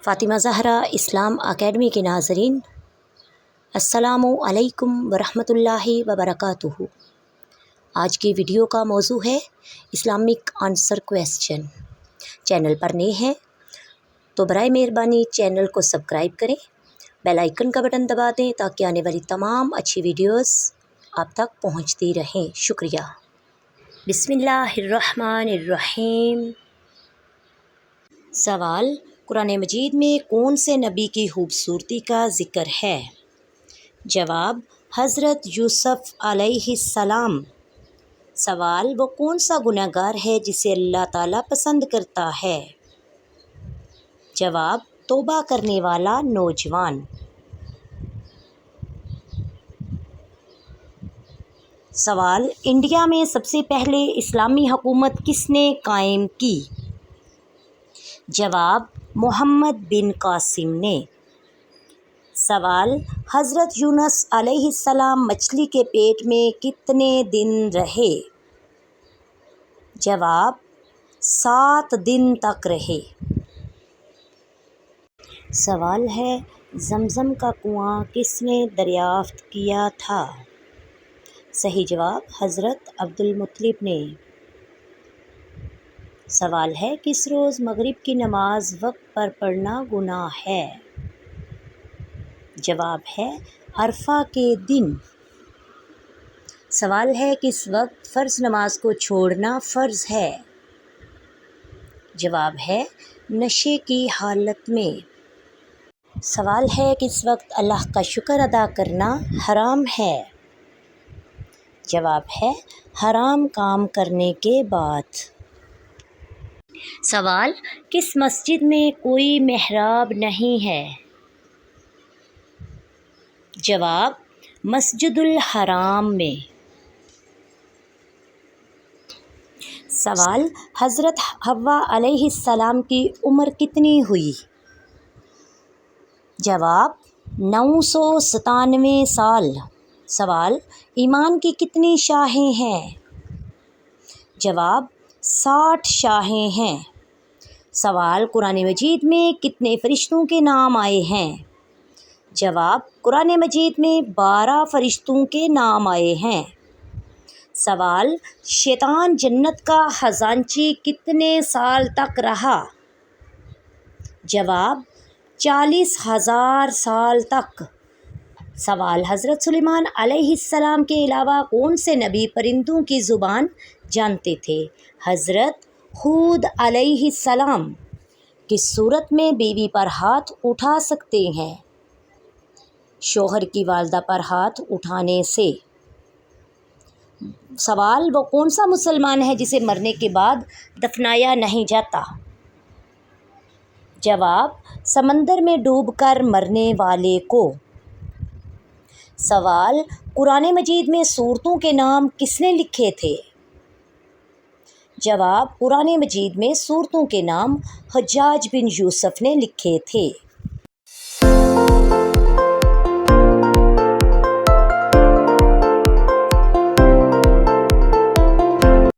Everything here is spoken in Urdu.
فاطمہ زہرا اسلام اکیڈمی کے ناظرین، السلام علیکم ورحمۃ اللہ وبرکاتہ۔ آج کی ویڈیو کا موضوع ہے اسلامک آنسر کویسچن۔ چینل پر نئے ہیں تو برائے مہربانی چینل کو سبسکرائب کریں، بیل آئیکن کا بٹن دبا دیں تاکہ آنے والی تمام اچھی ویڈیوز آپ تک پہنچتی رہیں۔ شکریہ۔ بسم اللہ الرحمن الرحیم۔ سوال: قرآن مجید میں کون سے نبی کی خوبصورتی کا ذکر ہے؟ جواب: حضرت یوسف علیہ السلام۔ سوال: وہ کون سا گناہ گار ہے جسے اللہ تعالیٰ پسند کرتا ہے؟ جواب: توبہ کرنے والا نوجوان۔ سوال: انڈیا میں سب سے پہلے اسلامی حکومت کس نے قائم کی؟ جواب: محمد بن قاسم نے۔ سوال: حضرت یونس علیہ السلام مچھلی کے پیٹ میں کتنے دن رہے؟ جواب: 7 دن تک رہے۔ سوال ہے: زمزم کا کنواں کس نے دریافت کیا تھا؟ صحیح جواب: حضرت عبدالمطلب نے۔ سوال ہے: کس روز مغرب کی نماز وقت پر پڑھنا گناہ ہے؟ جواب ہے: عرفہ کے دن۔ سوال ہے: کس وقت فرض نماز کو چھوڑنا فرض ہے؟ جواب ہے: نشے کی حالت میں۔ سوال ہے: کس وقت اللہ کا شکر ادا کرنا حرام ہے؟ جواب ہے: حرام کام کرنے کے بعد۔ سوال: کس مسجد میں کوئی محراب نہیں ہے؟ جواب: مسجد الحرام میں۔ سوال: حضرت حوا علیہ السلام کی عمر کتنی ہوئی؟ جواب: 997 سال۔ سوال: ایمان کی کتنی شاخیں ہیں؟ جواب: 60 شاخیں ہیں۔ سوال: قرآن مجید میں کتنے فرشتوں کے نام آئے ہیں؟ جواب: قرآن مجید میں 12 فرشتوں کے نام آئے ہیں۔ سوال: شیطان جنت کا خزانچی کتنے سال تک رہا؟ جواب: 40,000 سال تک۔ سوال: حضرت سلیمان علیہ السلام کے علاوہ کون سے نبی پرندوں کی زبان جانتے تھے؟ حضرت ہود علیہ السلام۔ کس صورت میں بیوی پر ہاتھ اٹھا سکتے ہیں؟ شوہر کی والدہ پر ہاتھ اٹھانے سے۔ سوال: وہ کون سا مسلمان ہے جسے مرنے کے بعد دفنایا نہیں جاتا؟ جواب: سمندر میں ڈوب کر مرنے والے کو۔ سوال: قرآن مجید میں سورتوں کے نام کس نے لکھے تھے؟ جواب: قرآن مجید میں سورتوں کے نام حجاج بن یوسف نے لکھے تھے۔